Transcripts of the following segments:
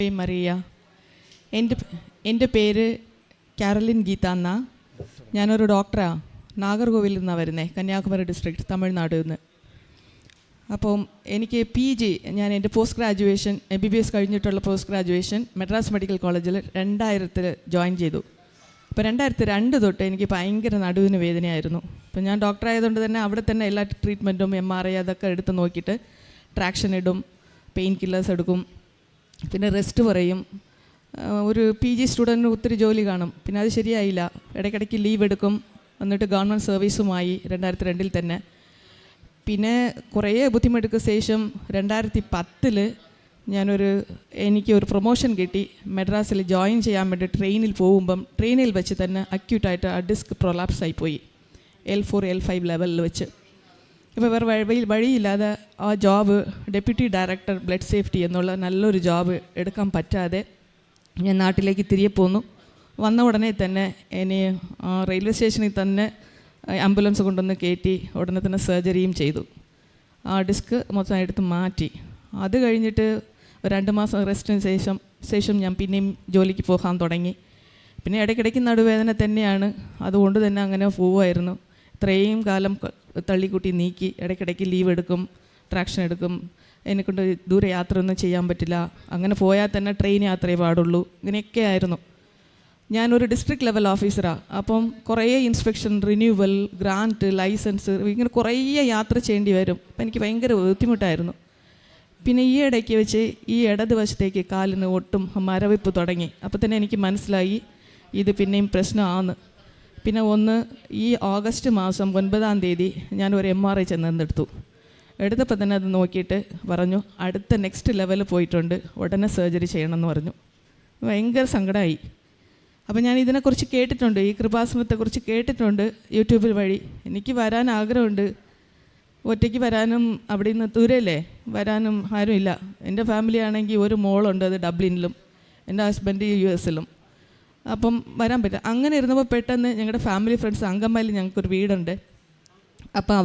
മറിയ. എൻ്റെ പേര് കാരലിൻ ഗീത എന്നാ. ഞാനൊരു ഡോക്ടറാണ്. നാഗർകോവിലിൽ നിന്നാണ് വരുന്നത്, കന്യാകുമാരി ഡിസ്ട്രിക്ട്, തമിഴ്നാട്ടിൽ നിന്ന്. അപ്പം എനിക്ക് PG, ഞാൻ എൻ്റെ പോസ്റ്റ് ഗ്രാജുവേഷൻ MBBS കഴിഞ്ഞിട്ടുള്ള പോസ്റ്റ് ഗ്രാജുവേഷൻ മദ്രാസ് മെഡിക്കൽ കോളേജിൽ 2000 ജോയിൻ ചെയ്തു. അപ്പോൾ 2002 തൊട്ട് എനിക്ക് ഭയങ്കര നടുവിന് വേദനയായിരുന്നു. അപ്പോൾ ഞാൻ ഡോക്ടറായതുകൊണ്ട് തന്നെ അവിടെ തന്നെ എല്ലാ ട്രീറ്റ്മെൻറ്റും MRI അതൊക്കെ എടുത്ത് നോക്കിയിട്ട് ട്രാക്ഷൻ ഇടും, പെയിൻ കില്ലേഴ്സ് എടുക്കും, പിന്നെ റെസ്റ്റ് പറയും. ഒരു PG സ്റ്റുഡൻറ്റിന് ഒത്തിരി ജോലി കാണും. പിന്നെ അത് ശരിയായില്ല, ഇടയ്ക്കിടയ്ക്ക് ലീവ് എടുക്കും. എന്നിട്ട് ഗവൺമെൻറ് സർവീസുമായി 2002 തന്നെ. പിന്നെ കുറേ ബുദ്ധിമുട്ടുക്ക് ശേഷം 2010 എനിക്കൊരു പ്രൊമോഷൻ കിട്ടി. മദ്രാസിൽ ജോയിൻ ചെയ്യാൻ വേണ്ടി ട്രെയിനിൽ പോകുമ്പം ട്രെയിനിൽ വെച്ച് തന്നെ അക്യൂട്ടായിട്ട് ആ ഡിസ്ക് പ്രൊലാപ്സ് ആയിപ്പോയി, L4 L5 ലെവലിൽ വെച്ച്. ഇപ്പോൾ വേറെ വഴിയില്ലാതെ ആ job deputy director blood safety എന്നുള്ള നല്ലൊരു ജോബ് എടുക്കാൻ പറ്റാതെ ഞാൻ നാട്ടിലേക്ക് തിരികെ പോന്നു. വന്ന ഉടനെ തന്നെ റെയിൽവേ സ്റ്റേഷനിൽ തന്നെ ആംബുലൻസ് കൊണ്ടുവന്ന് കയറ്റി ഉടനെ തന്നെ സർജറിയും ചെയ്തു. ആ ഡിസ്ക് മൊത്തം എടുത്ത് മാറ്റി. അത് കഴിഞ്ഞിട്ട് 2 മാസം റെസ്റ്റിന് ശേഷം ഞാൻ പിന്നെയും ജോലിക്ക് പോകാൻ തുടങ്ങി. പിന്നെ ഇടയ്ക്കിടയ്ക്ക് നടുവേദന തന്നെയാണ്, അതുകൊണ്ട് തന്നെ അങ്ങനെ പോവുമായിരുന്നു. ഇത്രയും കാലം തള്ളിക്കുട്ടി നീക്കി ഇടയ്ക്കിടയ്ക്ക് ലീവ് എടുക്കും, ട്രാക്ഷൻ എടുക്കും. എന്നെക്കൊണ്ട് ദൂരെ യാത്രയൊന്നും ചെയ്യാൻ പറ്റില്ല. അങ്ങനെ പോയാൽ തന്നെ ട്രെയിൻ യാത്രയേ പാടുള്ളൂ. ഇങ്ങനെയൊക്കെ ആയിരുന്നു. ഞാനൊരു ഡിസ്ട്രിക്ട് ലെവൽ ഓഫീസറാണ്. അപ്പം കുറേ ഇൻസ്പെക്ഷൻ, റിന്യൂവൽ, ഗ്രാൻറ്റ്, ലൈസൻസ്, ഇങ്ങനെ കുറേ യാത്ര ചെയ്യേണ്ടി വരും. അപ്പം എനിക്ക് ഭയങ്കര ബുദ്ധിമുട്ടായിരുന്നു. പിന്നെ ഈ ഇടയ്ക്ക് വെച്ച് ഈ ഇടതുവശത്തേക്ക് കാലിന് ഒട്ടും മരവിപ്പ് തുടങ്ങി. അപ്പോൾ തന്നെ എനിക്ക് മനസ്സിലായി ഇത് പിന്നെയും പ്രശ്നമാണ്. പിന്നെ ഈ ഓഗസ്റ്റ് മാസം 9-ാം തീയതി ഞാനൊരു MRI ചെന്നെടുത്തു. എടുത്തപ്പോൾ തന്നെ അത് നോക്കിയിട്ട് പറഞ്ഞു, അടുത്ത നെക്സ്റ്റ് ലെവൽ പോയിട്ടുണ്ട്, ഉടനെ സർജറി ചെയ്യണമെന്ന് പറഞ്ഞു. ഭയങ്കര സങ്കടമായി. അപ്പോൾ ഞാൻ ഇതിനെക്കുറിച്ച് കേട്ടിട്ടുണ്ട്, ഈ കൃപാസനത്തെക്കുറിച്ച് കേട്ടിട്ടുണ്ട് യൂട്യൂബിൽ വഴി. എനിക്ക് വരാൻ ആഗ്രഹമുണ്ട്. ഒറ്റയ്ക്ക് വരാനും അവിടെ നിന്ന് ദൂരല്ലേ, വരാനും ആരുമില്ല. എൻ്റെ ഫാമിലി ആണെങ്കിൽ ഒരു മോളുണ്ട്, അത് ഡബ്ലിനിലും, എൻ്റെ ഹസ്ബൻഡ് US-ലും. അപ്പം വരാൻ പറ്റില്ല. അങ്ങനെ ഇരുന്നപ്പോൾ പെട്ടെന്ന് ഞങ്ങളുടെ ഫാമിലി ഫ്രണ്ട്സ് അങ്കമാലിയിൽ ഞങ്ങൾക്കൊരു വീടുണ്ട്. അപ്പോൾ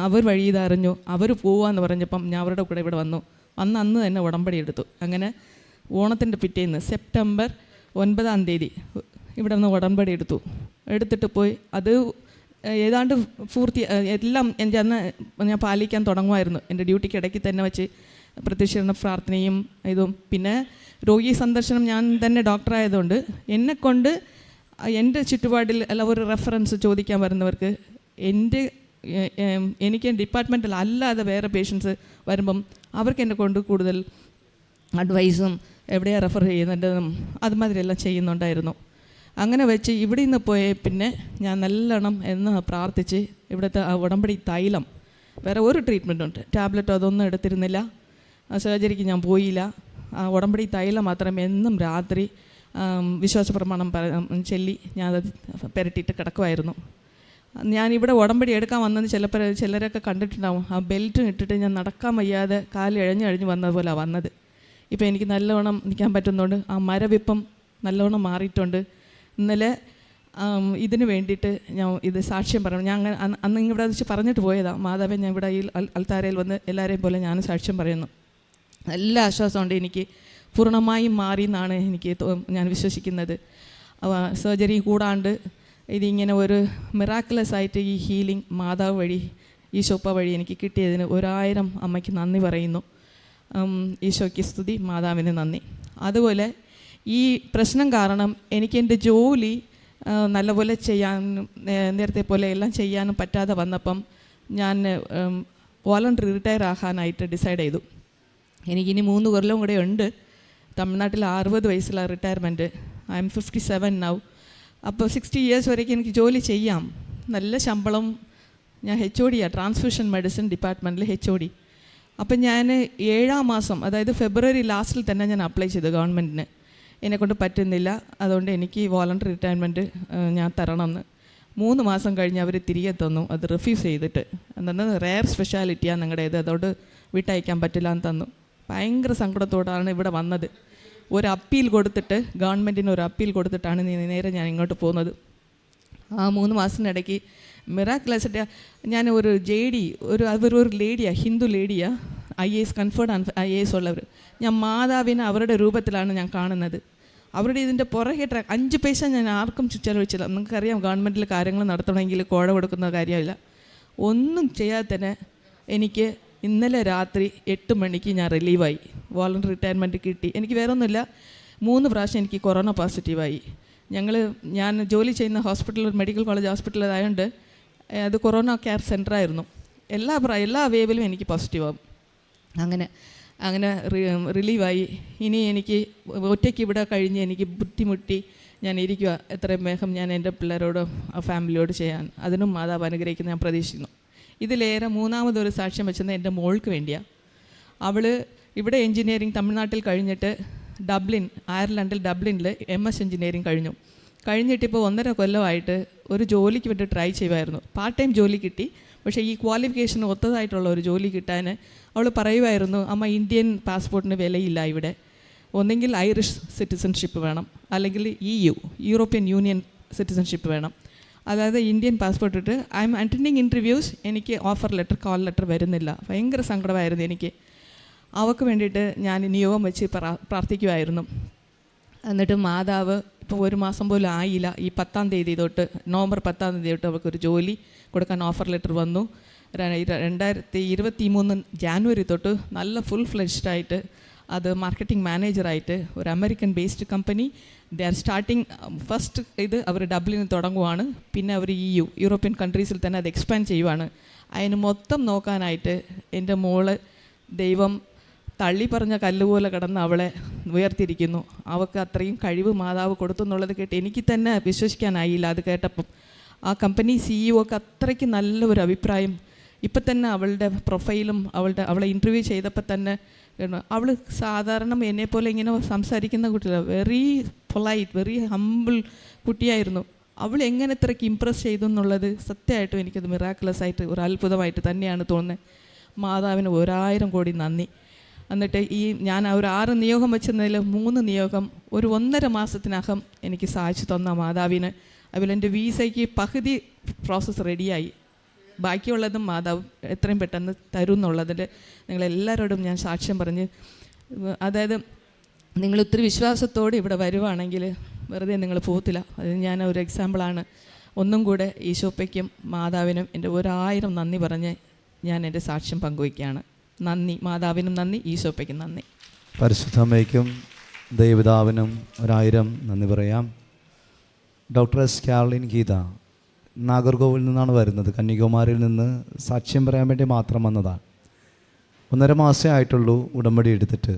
അവർ വഴി ഇതറിഞ്ഞു. അവർ പോവാന്ന് പറഞ്ഞപ്പം ഞാൻ അവരുടെ കൂടെ ഇവിടെ വന്നു. അന്ന് തന്നെ ഉടമ്പടി എടുത്തു. അങ്ങനെ ഓണത്തിൻ്റെ പിറ്റേന്ന് സെപ്റ്റംബർ 9-ാം തീയതി ഇവിടെ നിന്ന് ഉടമ്പടി എടുത്തിട്ട് പോയി. അത് ഏതാണ്ട് എല്ലാം എൻ്റെ അന്ന് ഞാൻ പാലിക്കാൻ തുടങ്ങുമായിരുന്നു. എൻ്റെ ഡ്യൂട്ടിക്ക് ഇടയ്ക്ക് തന്നെ വെച്ച് പ്രത്യക്ഷീകരണ പ്രാർത്ഥനയും ഇതും. പിന്നെ രോഗി സന്ദർശനം, ഞാൻ തന്നെ ഡോക്ടറായതുകൊണ്ട് എന്നെക്കൊണ്ട് എൻ്റെ ചുറ്റുപാടിൽ ഒരു റെഫറൻസ് ചോദിക്കാൻ വരുന്നവർക്ക് എനിക്ക് ഡിപ്പാർട്ട്മെൻറ്റിൽ അല്ലാതെ വേറെ പേഷ്യൻസ് വരുമ്പം അവർക്ക് എന്നെ കൊണ്ട് കൂടുതൽ അഡ്വൈസും എവിടെയാണ് റെഫർ ചെയ്യുന്നതെന്നും അതുമാതിരിയെല്ലാം ചെയ്യുന്നുണ്ടായിരുന്നു. അങ്ങനെ വെച്ച് ഇവിടെ നിന്ന് പോയ പിന്നെ ഞാൻ നല്ലോണം എന്ന് പ്രാർത്ഥിച്ച് ഇവിടുത്തെ ഉടമ്പടി തൈലം, വേറെ ഒരു ട്രീറ്റ്മെൻറ്റുണ്ട്, ടാബ്ലറ്റോ അതൊന്നും എടുത്തിരുന്നില്ല. സർജറിക്ക് ഞാൻ പോയില്ല. ഉടമ്പടി തൈലം മാത്രം എന്നും രാത്രി വിശ്വാസ പ്രമാണം ചൊല്ലി ഞാനത് പുരട്ടിയിട്ട് കിടക്കുമായിരുന്നു. ഞാനിവിടെ ഉടമ്പടി എടുക്കാൻ വന്നത് ചിലരൊക്കെ കണ്ടിട്ടുണ്ടാവും. ആ ബെൽറ്റ് ഇട്ടിട്ട് ഞാൻ നടക്കാൻ വയ്യാതെ കാല് ഇഴഞ്ഞ് വന്നതുപോലെയാണ് വന്നത്. ഇപ്പോൾ എനിക്ക് നല്ലവണ്ണം നിൽക്കാൻ പറ്റുന്നുണ്ട്. ആ മരവിപ്പം നല്ലവണ്ണം മാറിയിട്ടുണ്ട്. ഇന്നലെ ഇതിന് വേണ്ടിയിട്ട് ഞാൻ ഇത് സാക്ഷ്യം പറയണം. ഞാൻ അന്ന് ഇവിടെ വെച്ച് പറഞ്ഞിട്ട് പോയതാണ്. മാതാവേ, ഞാൻ ഇവിടെ ഈ അൽത്താരയിൽ വന്ന് എല്ലാവരെയും പോലെ ഞാനും സാക്ഷ്യം പറയുന്നു. നല്ല ആശ്വാസമുണ്ട്. എനിക്ക് പൂർണ്ണമായും മാറി എന്നാണ് ഞാൻ വിശ്വസിക്കുന്നത്. സർജറി കൂടാണ്ട് ഇതിങ്ങനെ ഒരു മിറാക്കുലസ് ആയിട്ട് ഈ ഹീലിംഗ് മാതാവ് വഴി, ഈശോപ്പ വഴി എനിക്ക് കിട്ടിയതിന് 1000 അമ്മയ്ക്ക് നന്ദി പറയുന്നു. ഈശോയ്ക്ക് സ്തുതി, മാതാവിന് നന്ദി. അതുപോലെ ഈ പ്രശ്നം കാരണം എനിക്ക് എൻ്റെ ജോലി നല്ലപോലെ ചെയ്യാനും നേരത്തെ പോലെ എല്ലാം ചെയ്യാനും പറ്റാതെ വന്നപ്പം ഞാൻ വോളണ്ടറി റിട്ടയർ ആകാനായിട്ട് ഡിസൈഡ് ചെയ്തു. എനിക്കിനി 3 കൊല്ലം കൂടെ ഉണ്ട്. തമിഴ്നാട്ടിൽ 60 വയസ്സിലാണ് റിട്ടയർമെൻറ്റ്. I M 57 now. അപ്പോൾ 60 ഇയേഴ്സ് വരേക്കും എനിക്ക് ജോലി ചെയ്യാം. നല്ല ശമ്പളം. ഞാൻ HOD, ട്രാൻസ്ഫ്യൂഷൻ മെഡിസിൻ ഡിപ്പാർട്ട്മെൻറ്റിൽ HOD. അപ്പം ഞാൻ 7-ാം മാസം, അതായത് ഫെബ്രുവരി ലാസ്റ്റിൽ തന്നെ ഞാൻ അപ്ലൈ ചെയ്തു ഗവൺമെൻറ്റിന്. എന്നെക്കൊണ്ട് പറ്റുന്നില്ല, അതുകൊണ്ട് എനിക്ക് വോളണ്ടറി റിട്ടയർമെൻറ്റ് ഞാൻ തരണമെന്ന്. 3 മാസം കഴിഞ്ഞ് അവർ തിരികെ തന്നു. അത് റിഫ്യൂസ് ചെയ്തിട്ട്, എന്താണ് റെയർ സ്പെഷ്യാലിറ്റിയാണ് നിങ്ങളുടേത്, അതുകൊണ്ട് വിട്ടയക്കാൻ പറ്റില്ല എന്ന് തന്നു. ഭയങ്കര സങ്കടത്തോടാണ് ഇവിടെ വന്നത്. ഒരു അപ്പീൽ കൊടുത്തിട്ട്, ഗവൺമെൻറ്റിന് ഒരു അപ്പീൽ കൊടുത്തിട്ടാണ് നേരെ ഞാൻ ഇങ്ങോട്ട് പോകുന്നത്. ആ 3 മാസത്തിനിടയ്ക്ക് മിറാക്കുലസ് ഞാൻ ഒരു JD, ഒരു ലേഡിയാണ്, ഹിന്ദു ലേഡിയാണ്. IAS കൺഫേർഡ് IAS ഉള്ളവർ. ഞാൻ മാതാവിനെ അവരുടെ രൂപത്തിലാണ് ഞാൻ കാണുന്നത്. അവരുടെ ഇതിൻ്റെ പുറകെ 5 പൈസ ഞാൻ ആർക്കും ചിലവഴിച്ചില്ല. നിങ്ങൾക്കറിയാം, ഗവൺമെൻറ്റിൽ കാര്യങ്ങൾ നടത്തണമെങ്കിൽ കോഴ കൊടുക്കുന്ന കാര്യമില്ല. ഒന്നും ചെയ്യാതെ തന്നെ എനിക്ക് ഇന്നലെ രാത്രി 8 മണിക്ക് ഞാൻ റിലീവായി. വോളണ്ടറി റിട്ടയർമെൻറ്റ് കിട്ടി. എനിക്ക് വേറെ ഒന്നുമില്ല, 3 പ്രാവശ്യം എനിക്ക് കൊറോണ പോസിറ്റീവായി. ഞാൻ ജോലി ചെയ്യുന്ന ഹോസ്പിറ്റൽ, മെഡിക്കൽ കോളേജ് ഹോസ്പിറ്റൽ ആയതുകൊണ്ട് അത് കൊറോണ കെയർ സെൻ്ററായിരുന്നു. എല്ലാ വേവിലും എനിക്ക് പോസിറ്റീവാകും. അങ്ങനെ റിലീവായി. ഇനി എനിക്ക് ഒറ്റയ്ക്ക് ഇവിടെ കഴിഞ്ഞ് എനിക്ക് ബുദ്ധിമുട്ടി ഞാൻ ഇരിക്കുക. എത്രയും വേഗം ഞാൻ എൻ്റെ പിള്ളേരോടും ഫാമിലിയോട് ചെയ്യാൻ അതിനും മാതാവ് അനുഗ്രഹിക്കുന്ന ഞാൻ പ്രതീക്ഷിക്കുന്നു. ഇതിലേറെ മൂന്നാമതൊരു സാക്ഷ്യം വെച്ചത് എൻ്റെ മോൾക്ക് വേണ്ടിയാണ്. അവൾ ഇവിടെ എൻജിനീയറിംഗ് തമിഴ്നാട്ടിൽ കഴിഞ്ഞിട്ട് അയർലൻഡിൽ ഡബ്ലിനിൽ MS എൻജിനീയറിംഗ് കഴിഞ്ഞിട്ടിപ്പോൾ 1.5 കൊല്ലമായിട്ട് ഒരു ജോലിക്ക് വേണ്ടി ട്രൈ ചെയ്യുമായിരുന്നു. പാർട്ട് ടൈം ജോലി കിട്ടി. പക്ഷേ ഈ ക്വാളിഫിക്കേഷന് ഒത്തതായിട്ടുള്ള ഒരു ജോലി കിട്ടാൻ അവൾ പറയുമായിരുന്നു, അമ്മ ഇന്ത്യൻ പാസ്പോർട്ടിന് വിലയില്ല ഇവിടെ, ഒന്നെങ്കിൽ ഐറിഷ് സിറ്റിസൺഷിപ്പ് വേണം, അല്ലെങ്കിൽ യൂറോപ്യൻ യൂണിയൻ സിറ്റിസൺഷിപ്പ് വേണം. അതായത് ഇന്ത്യൻ പാസ്പോർട്ട് ഇട്ട് ഐ എം അറ്റൻഡിങ് ഇൻ്റർവ്യൂസ്, എനിക്ക് ഓഫർ ലെറ്റർ കോൾ ലെറ്റർ വരുന്നില്ല. ഭയങ്കര സങ്കടമായിരുന്നു എനിക്ക്. അവൾക്ക് വേണ്ടിയിട്ട് ഞാൻ നിയോഗം വെച്ച് പ്രാർത്ഥിക്കുമായിരുന്നു. എന്നിട്ട് മാതാവ് ഇപ്പോൾ 1 മാസം പോലും ആയില്ല, ഈ 10-ാം തീയതി തൊട്ട്, നവംബർ 10-ാം തീയതി തൊട്ട് അവൾക്കൊരു ജോലി കൊടുക്കാൻ ഓഫർ ലെറ്റർ വന്നു. 2023 ജാനുവരി തൊട്ട് നല്ല ഫുൾ ഫ്ലെഡ്ജ്ഡായിട്ട് അത് മാർക്കറ്റിംഗ് മാനേജറായിട്ട് ഒരു American based company they are starting. First അവർ ഡബ്ലിനിൽ തുടങ്ങുവാണ്. പിന്നെ അവർ യൂറോപ്യൻ കൺട്രീസിൽ തന്നെ അത് എക്സ്പാൻഡ് ചെയ്യുവാണ്. അതിന് മൊത്തം നോക്കാനായിട്ട് എൻ്റെ മോള് ദൈവം തള്ളി പറഞ്ഞ കല്ലുപോലെ കിടന്ന് അവളെ ഉയർത്തിയിരിക്കുന്നു. അവൾക്ക് അത്രയും കഴിവ് മാതാവ് കൊടുത്തു എന്നുള്ളത് കേട്ട് എനിക്ക് തന്നെ വിശ്വസിക്കാനായില്ല. അത് കേട്ടപ്പം ആ കമ്പനി CEO ഒക്കെ അത്രയ്ക്ക് നല്ലൊരു അഭിപ്രായം. ഇപ്പം തന്നെ അവളുടെ പ്രൊഫൈലും അവളെ ഇൻ്റർവ്യൂ ചെയ്തപ്പോൾ തന്നെ അവൾ സാധാരണ എന്നെപ്പോലെ ഇങ്ങനെ സംസാരിക്കുന്ന കുട്ടിയല്ല, വെരി പൊളൈറ്റ്, വെരി ഹമ്പിൾ കുട്ടിയായിരുന്നു. അവൾ എങ്ങനെ ഇത്രയ്ക്ക് ഇമ്പ്രസ് ചെയ്തു എന്നുള്ളത് സത്യമായിട്ടും എനിക്കത് മിറാക്കുലസ് ആയിട്ട് ഒരു അത്ഭുതമായിട്ട് തന്നെയാണ് തോന്നുന്നത്. മാതാവിന് 1000 കോടി നന്ദി. എന്നിട്ട് ഞാൻ ഒരു 6 നിയോഗം വെച്ചതിൽ 3 നിയോഗം ഒരു 1.5 മാസത്തിനകം എനിക്ക് സാധിച്ചു തന്ന മാതാവിന്. അതിൽ എൻ്റെ വീസയ്ക്ക് പകുതി പ്രോസസ്സ് റെഡിയായി. ബാക്കിയുള്ളതും മാതാവ് എത്രയും പെട്ടെന്ന് തരും എന്നുള്ളതിൽ നിങ്ങളെല്ലാവരോടും ഞാൻ സാക്ഷ്യം പറഞ്ഞ്, അതായത് നിങ്ങൾ ഒത്തിരി വിശ്വാസത്തോടെ ഇവിടെ വരുവാണെങ്കിൽ വെറുതെ നിങ്ങൾ പോകത്തില്ല. അത് ഞാൻ ഒരു എക്സാമ്പിളാണ്. ഒന്നും കൂടെ ഈശോപ്പയ്ക്കും മാതാവിനും എൻ്റെ 1000 നന്ദി പറഞ്ഞ് ഞാൻ എൻ്റെ സാക്ഷ്യം പങ്കുവയ്ക്കുകയാണ്. നന്ദി മാതാവിനും നന്ദി, ഈശോപ്പയ്ക്കും നന്ദി. പരിശുദ്ധമ്മയ്ക്കും ദൈവപിതാവിനും 1000 നന്ദി പറയാം. Doctor S. Caroline Geetha Nagercoil നിന്നാണ് വരുന്നത്. കന്യാകുമാരിയിൽ നിന്ന് സാക്ഷ്യം പറയാൻ വേണ്ടി മാത്രം വന്നതാണ്. 1.5 മാസമേ ആയിട്ടുള്ളൂ ഉടമ്പടി എടുത്തിട്ട്.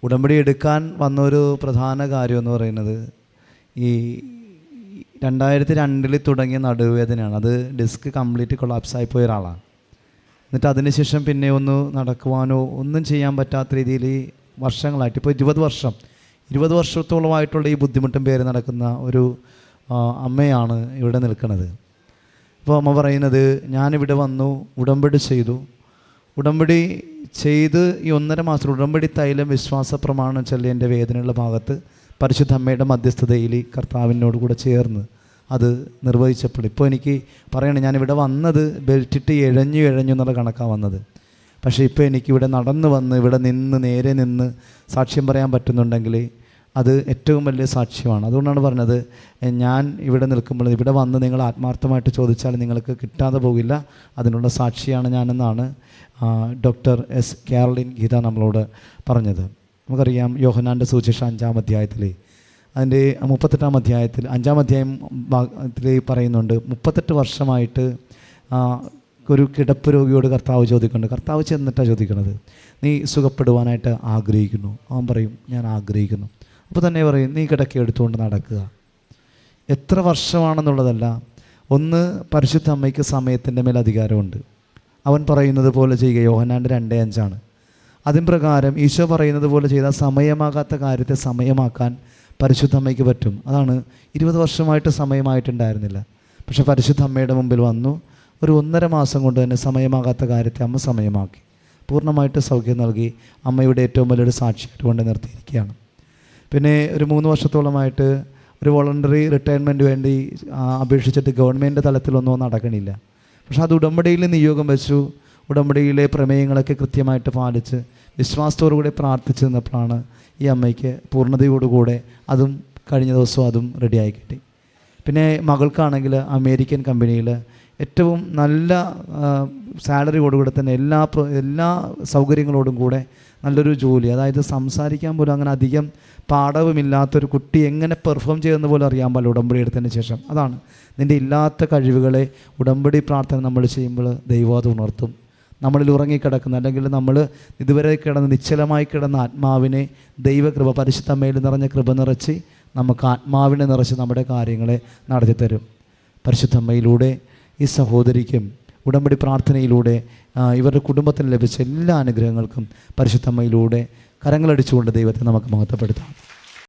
ഉടമ്പടി എടുക്കാൻ വന്നൊരു പ്രധാന കാര്യം എന്ന് പറയുന്നത് ഈ 2002 തുടങ്ങിയ നടുവേദനയാണ്. അത് ഡിസ്ക് കംപ്ലീറ്റ് കൊളാപ്സായി പോയ ഒരാളാണ്. എന്നിട്ട് അതിനുശേഷം പിന്നെ ഒന്ന് നടക്കുവാനോ ഒന്നും ചെയ്യാൻ പറ്റാത്ത രീതിയിൽ വർഷങ്ങളായിട്ട്, ഇപ്പോൾ 20 വർഷത്തോളമായിട്ടുള്ള ഈ ബുദ്ധിമുട്ടും പേര് നടക്കുന്ന ഒരു അമ്മയാണ് ഇവിടെ നിൽക്കുന്നത്. അപ്പോൾ അമ്മ പറയുന്നത്, ഞാനിവിടെ വന്നു ഉടമ്പടി ചെയ്തു. ഉടമ്പടി ചെയ്ത് ഈ 1.5 മാസം ഉടമ്പടി തൈലം വിശ്വാസ പ്രമാണം ചൊല്ലി എൻ്റെ വേദനയുള്ള ഭാഗത്ത് പരിശുദ്ധ അമ്മയുടെ മധ്യസ്ഥതയിൽ കർത്താവിനോട് കൂടെ ചേർന്ന് അത് നിർവഹിച്ചപ്പോൾ ഇപ്പോൾ എനിക്ക് പറയണേ, ഞാനിവിടെ വന്നത് ബെൽറ്റിട്ട് എഴഞ്ഞു എന്നുള്ള കണക്കാണ് വന്നത്. പക്ഷേ ഇപ്പോൾ എനിക്കിവിടെ നടന്നു വന്ന് ഇവിടെ നേരെ നിന്ന് സാക്ഷ്യം പറയാൻ പറ്റുന്നുണ്ടെങ്കിൽ അത് ഏറ്റവും വലിയ സാക്ഷ്യമാണ്. അതുകൊണ്ടാണ് പറഞ്ഞത്, ഞാൻ ഇവിടെ നിൽക്കുമ്പോൾ ഇവിടെ വന്ന് നിങ്ങൾ ആത്മാർത്ഥമായിട്ട് ചോദിച്ചാൽ നിങ്ങൾക്ക് കിട്ടാതെ പോകില്ല, അതിനുള്ള സാക്ഷിയാണ് ഞാനെന്നാണ് ഡോക്ടർ S. കാരലിൻ ഗീത നമ്മളോട് പറഞ്ഞത്. നമുക്കറിയാം, യോഹന്നാൻ്റെ സുവിശേഷം 5-ാം അധ്യായത്തിൽ അതിൻ്റെ 38-ാം അധ്യായത്തിൽ 5-ാം അധ്യായത്തിൽ പറയുന്നുണ്ട്, 38 വർഷമായിട്ട് ഒരു കിടപ്പ് രോഗിയോട് കർത്താവ് ചോദിക്കുന്നുണ്ട്. കർത്താവ് ചെന്നിട്ടാണ് ചോദിക്കുന്നത്, നീ സുഖപ്പെടുവാനായിട്ട് ആഗ്രഹിക്കുന്നു? അവൻ പറയും, ഞാൻ ആഗ്രഹിക്കുന്നു. അപ്പോൾ തന്നെ പറയും, നീ കിടക്ക എടുത്തുകൊണ്ട് നടക്കുക. എത്ര വർഷമാണെന്നുള്ളതല്ല, ഒന്ന് പരിശുദ്ധ അമ്മയ്ക്ക് സമയത്തിൻ്റെ മേൽ അധികാരമുണ്ട്. അവൻ പറയുന്നത് പോലെ ചെയ്യുക. യോഹന്നാൻ്റെ 2:5 അതിൻ പ്രകാരം ഈശോ പറയുന്നത് പോലെ ചെയ്താൽ സമയമാകാത്ത കാര്യത്തെ സമയമാക്കാൻ പരിശുദ്ധ അമ്മയ്ക്ക് പറ്റും. അതാണ് 20 വർഷമായിട്ട് സമയമായിട്ടുണ്ടായിരുന്നില്ല. പക്ഷെ പരിശുദ്ധ അമ്മയുടെ മുമ്പിൽ വന്നു, ഒരു 1.5 മാസം കൊണ്ട് തന്നെ സമയമാകാത്ത കാര്യത്തെ അമ്മ സമയമാക്കി, പൂർണ്ണമായിട്ട് സൗഖ്യം നൽകി. അമ്മയുടെ ഏറ്റവും വലിയൊരു സാക്ഷിയായിട്ട് കൊണ്ട് നിർത്തിയിരിക്കുകയാണ്. പിന്നെ ഒരു 3 വർഷത്തോളമായിട്ട് ഒരു വോളണ്ടറി റിട്ടയർമെൻറ്റ് വേണ്ടി അപേക്ഷിച്ചിട്ട് ഗവൺമെൻറ് തലത്തിലൊന്നും നടക്കണില്ല. പക്ഷെ അത് ഉടമ്പടിയിൽ നിയോഗം വെച്ചു. ഉടമ്പടിയിലെ പ്രമേയങ്ങളൊക്കെ കൃത്യമായിട്ട് പാലിച്ച് വിശ്വാസത്തോടുകൂടി പ്രാർത്ഥിച്ചു നിന്നപ്പോഴാണ് ഈ അമ്മയ്ക്ക് പൂർണ്ണതയോടുകൂടെ അതും കഴിഞ്ഞ ദിവസം അതും റെഡിയായി കിട്ടി. പിന്നെ മകൾക്കാണെങ്കിൽ അമേരിക്കൻ കമ്പനിയിൽ ഏറ്റവും നല്ല സാലറിയോടുകൂടെ തന്നെ എല്ലാ സൗകര്യങ്ങളോടും കൂടെ നല്ലൊരു ജോലി, അതായത് സംസാരിക്കാൻ പോലും അങ്ങനെ അധികം പാഠവുമില്ലാത്തൊരു കുട്ടി എങ്ങനെ പെർഫോം ചെയ്യുന്ന പോലും അറിയാൻ പാടില്ല ഉടമ്പടി എടുത്തതിന് ശേഷം. അതാണ് നിൻ്റെ ഇല്ലാത്ത കഴിവുകളെ ഉടമ്പടി പ്രാർത്ഥന നമ്മൾ ചെയ്യുമ്പോൾ ദൈവം അത് ഉണർത്തും. നമ്മളിൽ ഉറങ്ങിക്കിടക്കുന്ന അല്ലെങ്കിൽ നമ്മൾ ഇതുവരെ നിശ്ചലമായി കിടന്ന ആത്മാവിനെ ദൈവകൃപ പരിശുദ്ധമ്മയിൽ നിറഞ്ഞ കൃപ നിറച്ച് നമുക്ക് ആത്മാവിനെ നിറച്ച് നമ്മുടെ കാര്യങ്ങളെ നടത്തിത്തരും. പരിശുദ്ധമ്മയിലൂടെ ഈ സഹോദരിക്കും ഉടമ്പടി പ്രാർത്ഥനയിലൂടെ ഇവരുടെ കുടുംബത്തിന് ലഭിച്ച എല്ലാ അനുഗ്രഹങ്ങൾക്കും പരിശുദ്ധമ്മയിലൂടെ കരങ്ങളടിച്ചുകൊണ്ട് ദൈവത്തെ നമുക്ക് മഹത്വപ്പെടുത്താം.